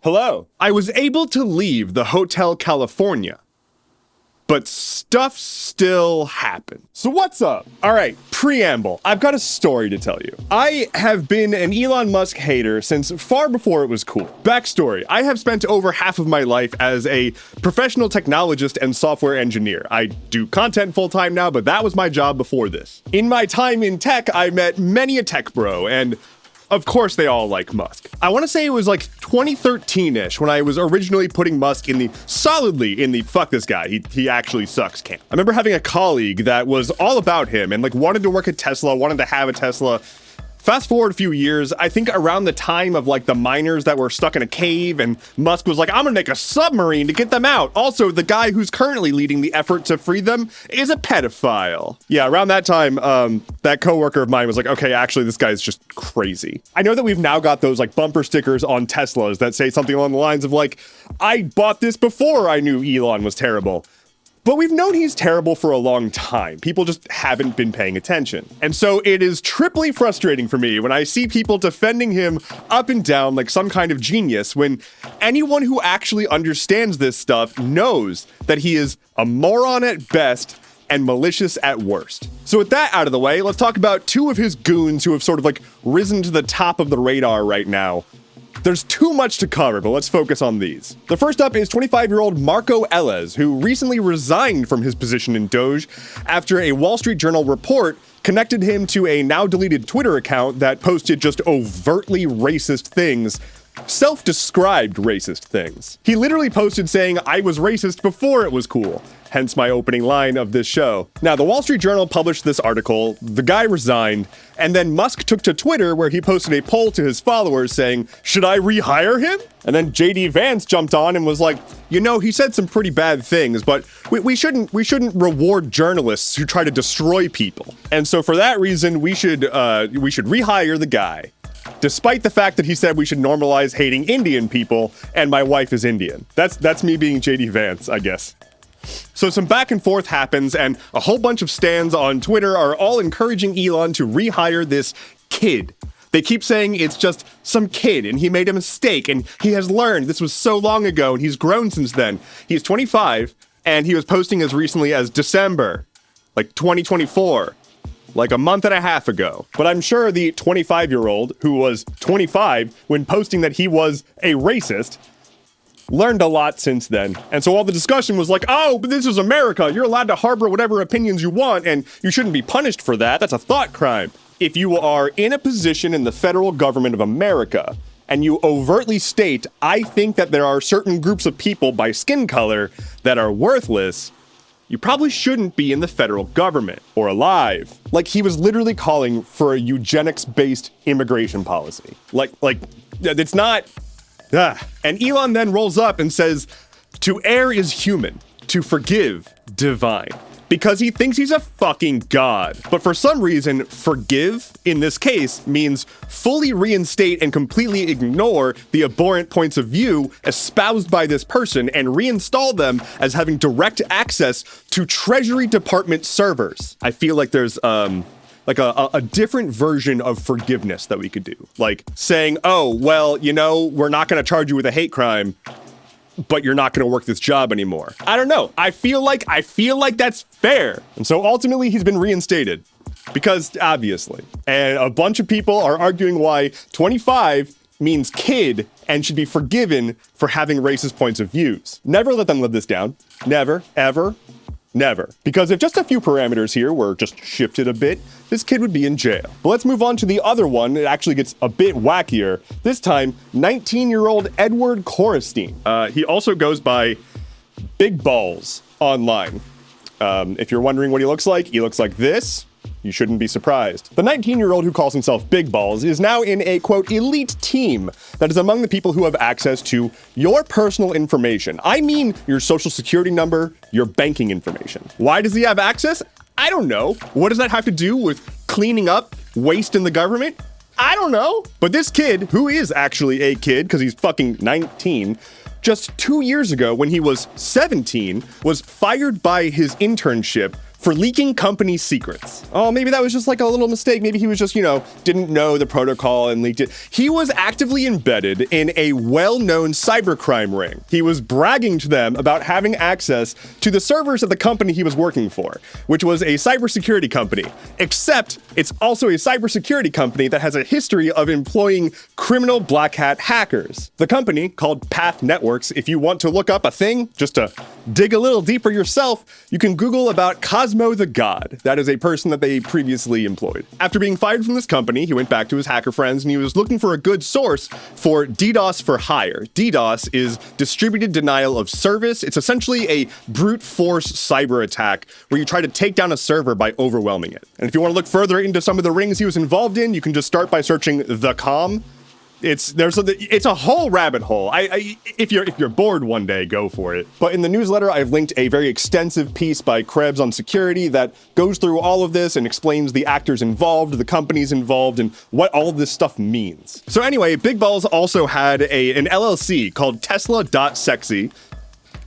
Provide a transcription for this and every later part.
Hello. I was able to leave the Hotel California, but stuff still happened. So what's up? All right, preamble. I've got a story to tell you. I have been an Elon Musk hater since far before it was cool. Backstory, I have spent over half of my life as a professional technologist and software engineer. I do content full-time now, but that was my job before this. In my time in tech, I met many a tech bro, and of course they all like Musk. I want to say it was like 2013-ish when I was originally putting Musk solidly in the fuck this guy, he actually sucks camp. I remember having a colleague that was all about him and like wanted to work at Tesla, wanted to have a Tesla. Fast forward a few years, I think around the time of like the miners that were stuck in a cave, and Musk was like, I'm gonna make a submarine to get them out. Also, the guy who's currently leading the effort to free them is a pedophile. Yeah, around that time, that coworker of mine was like, okay, actually, this guy's just crazy. I know that we've now got those like bumper stickers on Teslas that say something along the lines of like, I bought this before I knew Elon was terrible. But we've known he's terrible for a long time. People just haven't been paying attention. And so it is triply frustrating for me when I see people defending him up and down like some kind of genius, when anyone who actually understands this stuff knows that he is a moron at best and malicious at worst. So with that out of the way, let's talk about two of his goons who have sort of like risen to the top of the radar right now. There's too much to cover, but let's focus on these. The first up is 25-year-old Marco Ellis, who recently resigned from his position in Doge after a Wall Street Journal report connected him to a now-deleted Twitter account that posted just overtly racist things, self-described racist things. He literally posted saying, I was racist before it was cool. Hence my opening line of this show. Now, the Wall Street Journal published this article, the guy resigned, and then Musk took to Twitter where he posted a poll to his followers saying, should I rehire him? And then JD Vance jumped on and was like, you know, he said some pretty bad things, but we shouldn't reward journalists who try to destroy people. And so for that reason, we should rehire the guy. Despite the fact that he said we should normalize hating Indian people, and my wife is Indian. That's me being JD Vance, I guess. So some back and forth happens, and a whole bunch of stans on Twitter are all encouraging Elon to rehire this kid. They keep saying it's just some kid, and he made a mistake, and he has learned. This was so long ago, and he's grown since then. He's 25, and he was posting as recently as December, like 2024. Like a month and a half ago. But I'm sure the 25-year-old who was 25 when posting that he was a racist learned a lot since then. And so all the discussion was like, oh, but this is America. You're allowed to harbor whatever opinions you want, and you shouldn't be punished for that. That's a thought crime. If you are in a position in the federal government of America and you overtly state, I think that there are certain groups of people by skin color that are worthless, you probably shouldn't be in the federal government or alive. Like, he was literally calling for a eugenics-based immigration policy. Like, it's not... And Elon then rolls up and says, to err is human, to forgive, divine. Because he thinks he's a fucking god. But for some reason, forgive, in this case, means fully reinstate and completely ignore the abhorrent points of view espoused by this person and reinstall them as having direct access to Treasury Department servers. I feel like there's, like a different version of forgiveness that we could do. Like saying, oh, well, you know, we're not gonna charge you with a hate crime, but you're not gonna work this job anymore. I don't know. I feel like that's fair. And so ultimately he's been reinstated. Because obviously. And a bunch of people are arguing why 25 means kid and should be forgiven for having racist points of views. Never let them live this down. Never, ever, never. Because if just a few parameters here were just shifted a bit, this kid would be in jail. But let's move on to the other one. It actually gets a bit wackier. This time, 19-year-old Edward Korestein. He also goes by Big Balls online. If you're wondering what he looks like this. You shouldn't be surprised. The 19-year-old who calls himself Big Balls is now in a, quote, elite team that is among the people who have access to your personal information. I mean your social security number, your banking information. Why does he have access? I don't know. What does that have to do with cleaning up waste in the government? I don't know. But this kid, who is actually a kid because he's fucking 19, just 2 years ago when he was 17, was fired by his internship for leaking company secrets. Oh, maybe that was just like a little mistake. Maybe he was just, didn't know the protocol and leaked it. He was actively embedded in a well-known cybercrime ring. He was bragging to them about having access to the servers of the company he was working for, which was a cybersecurity company. Except it's also a cybersecurity company that has a history of employing criminal black hat hackers. The company, called Path Networks, if you want to look up a thing, just to dig a little deeper yourself, you can Google about Cosmo the God. That is a person that they previously employed. After being fired from this company, he went back to his hacker friends and he was looking for a good source for DDoS for hire. DDoS is distributed denial of service. It's essentially a brute force cyber attack where you try to take down a server by overwhelming it. And if you want to look further into some of the rings he was involved in, you can just start by searching the com. It's a whole rabbit hole. If you're bored one day, go for it. But in the newsletter, I've linked a very extensive piece by Krebs on security that goes through all of this and explains the actors involved, the companies involved, and what all of this stuff means. So anyway, Big Balls also had an LLC called Tesla.sexy.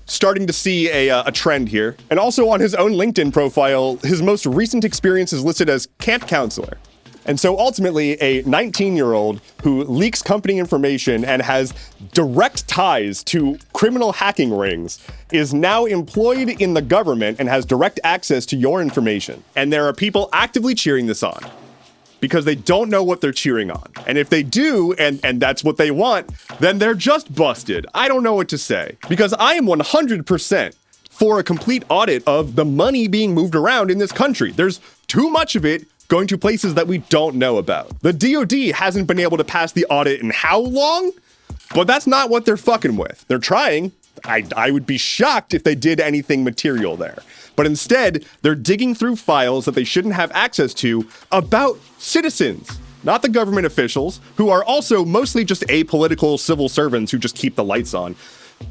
Starting to see a trend here. And also on his own LinkedIn profile, his most recent experience is listed as camp counselor. And so ultimately, a 19-year-old who leaks company information and has direct ties to criminal hacking rings is now employed in the government and has direct access to your information. And there are people actively cheering this on because they don't know what they're cheering on. And if they do, and that's what they want, then they're just busted. I don't know what to say. Because I am 100% for a complete audit of the money being moved around in this country. There's too much of it going to places that we don't know about. The DoD hasn't been able to pass the audit in how long? But that's not what they're fucking with. They're trying. I would be shocked if they did anything material there. But instead, they're digging through files that they shouldn't have access to about citizens, not the government officials, who are also mostly just apolitical civil servants who just keep the lights on.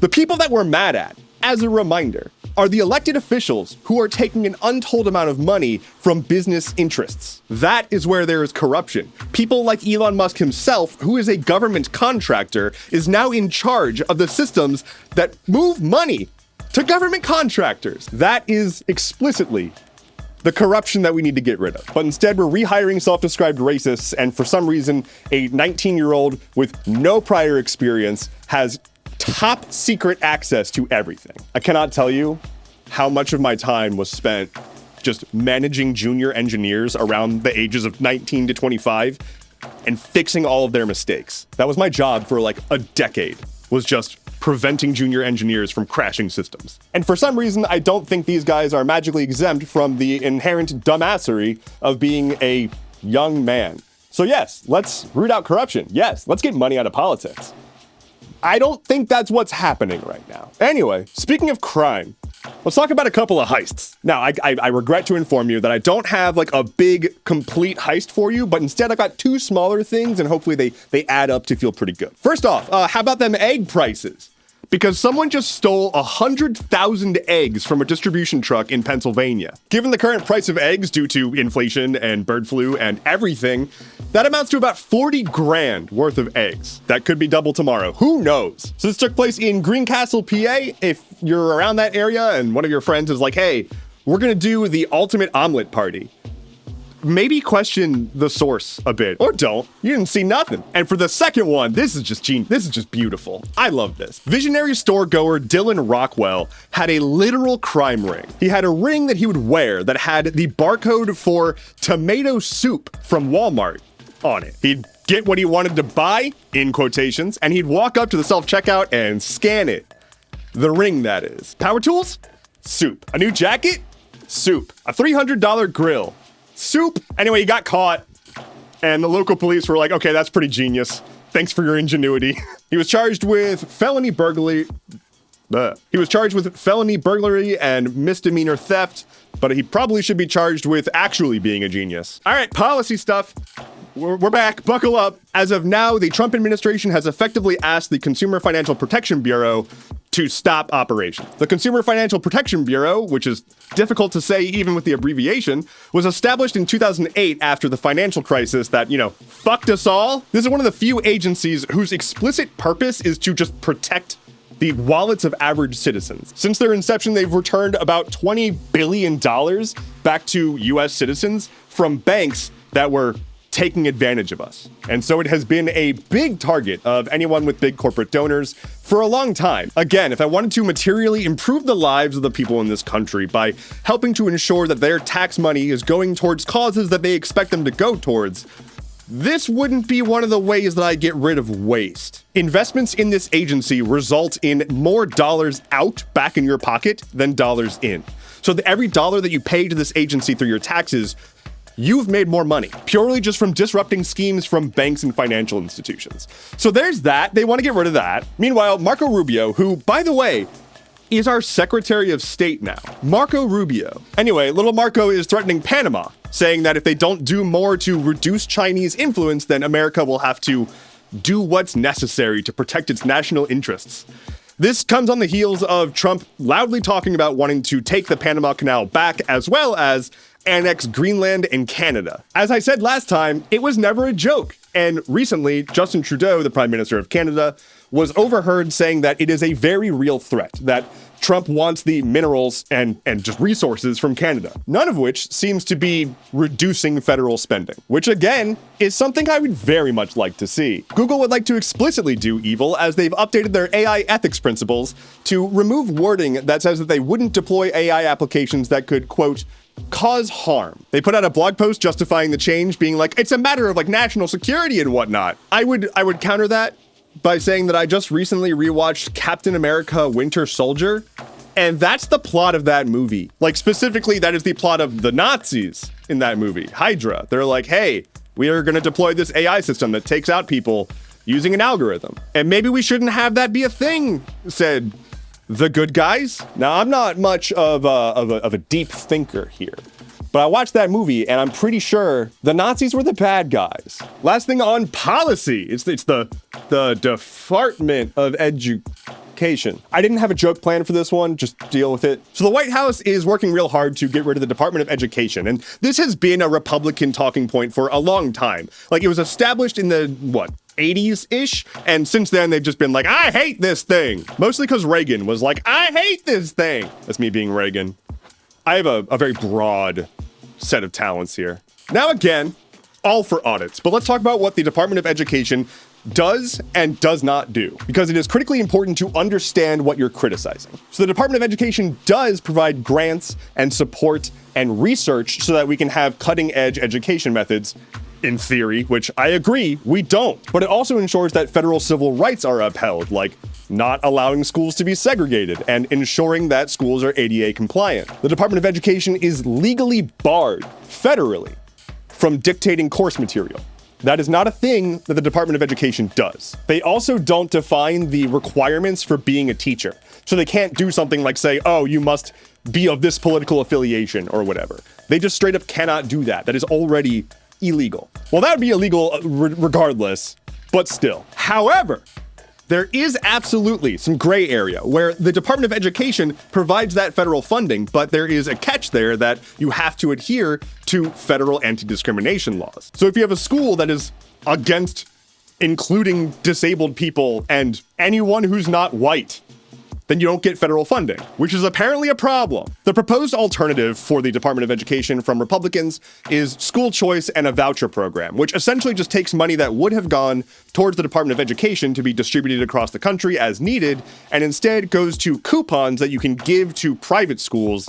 The people that we're mad at, as a reminder, are the elected officials who are taking an untold amount of money from business interests. That is where there is corruption. People like Elon Musk himself, who is a government contractor, is now in charge of the systems that move money to government contractors. That is explicitly the corruption that we need to get rid of. But instead, we're rehiring self-described racists, and for some reason, a 19-year-old with no prior experience has top secret access to everything. I cannot tell you how much of my time was spent just managing junior engineers around the ages of 19 to 25 and fixing all of their mistakes. That was my job for like a decade, was just preventing junior engineers from crashing systems. And for some reason, I don't think these guys are magically exempt from the inherent dumbassery of being a young man. So yes, let's root out corruption. Yes, let's get money out of politics. I don't think that's what's happening right now. Anyway, speaking of crime, let's talk about a couple of heists. Now, I regret to inform you that I don't have like a big, complete heist for you, but instead I got two smaller things and hopefully they add up to feel pretty good. First off, how about them egg prices? Because someone just stole 100,000 eggs from a distribution truck in Pennsylvania. Given the current price of eggs due to inflation and bird flu and everything, that amounts to about 40 grand worth of eggs. That could be double tomorrow. Who knows? So this took place in Greencastle, PA. If you're around that area and one of your friends is like, hey, we're gonna do the ultimate omelet party, maybe question the source a bit, or don't. You didn't see nothing. And for the second one, this is just beautiful. I love this. Visionary store goer Dylan Rockwell had a literal crime ring. He had a ring that he would wear that had the barcode for tomato soup from Walmart on it. He'd get what he wanted to buy, in quotations, and he'd walk up to the self-checkout and scan it. The ring, that is. Power tools? Soup. A new jacket? Soup. A $300 grill? Soup. Anyway, he got caught, and the local police were like, okay, that's pretty genius. Thanks for your ingenuity. He was charged with felony burglary. He was charged with felony burglary and misdemeanor theft, but he probably should be charged with actually being a genius. All right, policy stuff. We're back. Buckle up. As of now, the Trump administration has effectively asked the Consumer Financial Protection Bureau to stop operations. The Consumer Financial Protection Bureau, which is difficult to say even with the abbreviation, was established in 2008 after the financial crisis that, fucked us all. This is one of the few agencies whose explicit purpose is to just protect the wallets of average citizens. Since their inception, they've returned about $20 billion back to US citizens from banks that were taking advantage of us. And so it has been a big target of anyone with big corporate donors for a long time. Again, if I wanted to materially improve the lives of the people in this country by helping to ensure that their tax money is going towards causes that they expect them to go towards, this wouldn't be one of the ways that I get rid of waste. Investments in this agency result in more dollars out back in your pocket than dollars in. So that every dollar that you pay to this agency through your taxes, you've made more money, purely just from disrupting schemes from banks and financial institutions. So there's that. They want to get rid of that. Meanwhile, Marco Rubio, who, by the way, is our Secretary of State now. Marco Rubio. Anyway, little Marco is threatening Panama, saying that if they don't do more to reduce Chinese influence, then America will have to do what's necessary to protect its national interests. This comes on the heels of Trump loudly talking about wanting to take the Panama Canal back, as well as annex Greenland and Canada. As I said last time, it was never a joke. And recently, Justin Trudeau, the Prime Minister of Canada, was overheard saying that it is a very real threat, that Trump wants the minerals and just resources from Canada, none of which seems to be reducing federal spending, which again is something I would very much like to see. Google would like to explicitly do evil, as they've updated their AI ethics principles to remove wording that says that they wouldn't deploy AI applications that could, quote, cause harm. They put out a blog post justifying the change, being like, it's a matter of like national security and whatnot. I would counter that by saying that I just recently rewatched Captain America Winter Soldier, and that's the plot of that movie. Like, specifically, that is the plot of the Nazis in that movie, Hydra. They're like, hey, we are going to deploy this AI system that takes out people using an algorithm. And maybe we shouldn't have that be a thing, said the good guys. Now, I'm not much of a deep thinker here, but I watched that movie and I'm pretty sure the Nazis were the bad guys. Last thing on policy, it's the Department of Education. I didn't have a joke plan for this one, just deal with it. So the White House is working real hard to get rid of the Department of Education, and this has been a Republican talking point for a long time. Like, it was established in the, 80s-ish, and since then they've just been like, I hate this thing. Mostly because Reagan was like, I hate this thing. That's me being Reagan. I have a very broad set of talents here. Now again, all for audits, but let's talk about what the Department of Education does and does not do, because it is critically important to understand what you're criticizing. So the Department of Education does provide grants and support and research so that we can have cutting-edge education methods, in theory, which I agree, we don't. But it also ensures that federal civil rights are upheld, like not allowing schools to be segregated and ensuring that schools are ADA compliant. The Department of Education is legally barred federally from dictating course material. That is not a thing that the Department of Education does. They also don't define the requirements for being a teacher. So they can't do something like say, oh, you must be of this political affiliation or whatever. They just straight up cannot do that. That is already illegal. Well, that would be illegal regardless, but still. However, there is absolutely some gray area where the Department of Education provides that federal funding, but there is a catch there that you have to adhere to federal anti-discrimination laws. So if you have a school that is against including disabled people and anyone who's not white, then you don't get federal funding, which is apparently a problem. The proposed alternative for the Department of Education from Republicans is school choice and a voucher program, which essentially just takes money that would have gone towards the Department of Education to be distributed across the country as needed, and instead goes to coupons that you can give to private schools,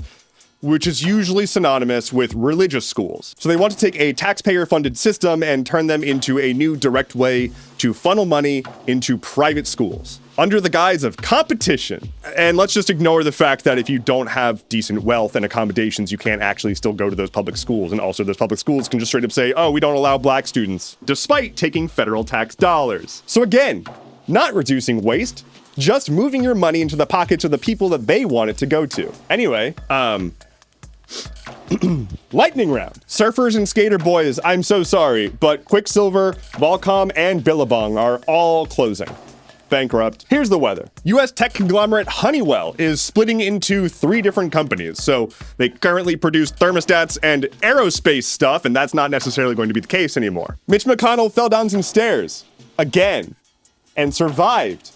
which is usually synonymous with religious schools. So they want to take a taxpayer-funded system and turn them into a new direct way to funnel money into private schools under the guise of competition. And let's just ignore the fact that if you don't have decent wealth and accommodations, you can't actually still go to those public schools. And also those public schools can just straight up say, oh, we don't allow black students, despite taking federal tax dollars. So again, not reducing waste, just moving your money into the pockets of the people that they want it to go to. Anyway, lightning round. Surfers and skater boys, I'm so sorry, but Quicksilver, Volcom, and Billabong are all closing. Bankrupt. Here's the weather. US tech conglomerate Honeywell is splitting into 3 different companies. So they currently produce thermostats and aerospace stuff, and that's not necessarily going to be the case anymore. Mitch McConnell fell down some stairs again and survived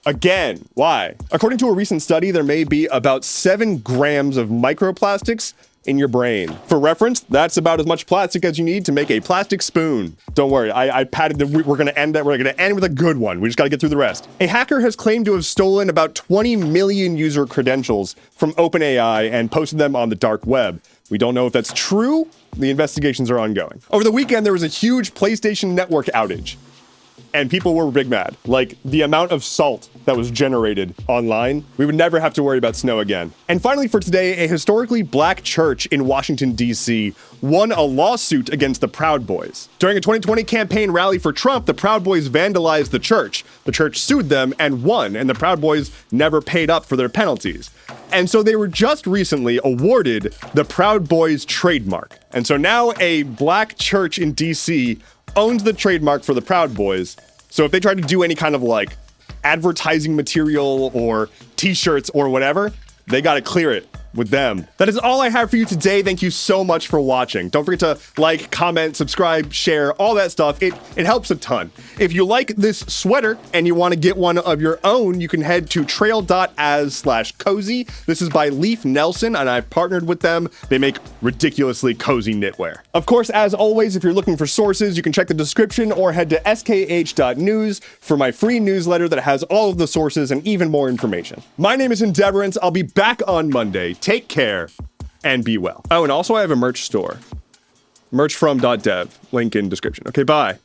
Again, why? According to a recent study, there may be about 7 grams of microplastics in your brain. For reference, that's about as much plastic as you need to make a plastic spoon. Don't worry, I padded the, we're gonna end with a good one. We just gotta get through the rest. A hacker has claimed to have stolen about 20 million user credentials from OpenAI and posted them on the dark web. We don't know if that's true. The investigations are ongoing. Over the weekend, there was a huge PlayStation Network outage. And people were big mad. Like, the amount of salt that was generated online, we would never have to worry about snow again. And finally for today, a historically black church in Washington, D.C. won a lawsuit against the Proud Boys. During a 2020 campaign rally for Trump, the Proud Boys vandalized the church. The church sued them and won, and the Proud Boys never paid up for their penalties. And so they were just recently awarded the Proud Boys trademark. And so now a black church in D.C. owns the trademark for the Proud Boys. So if they try to do any kind of like advertising material or t-shirts or whatever, they got to clear it with them. That is all I have for you today. Thank you so much for watching. Don't forget to like, comment, subscribe, share, all that stuff. It helps a ton. If you like this sweater and you want to get one of your own, you can head to trail.as/cozy. This is by Leaf Nelson, and I've partnered with them. They make ridiculously cozy knitwear. Of course, as always, if you're looking for sources, you can check the description or head to skh.news for my free newsletter that has all of the sources and even more information. My name is Endeavorance. I'll be back on Monday. Take care and be well. Oh, and also I have a merch store. Merch from .dev. Link in description. Okay, bye.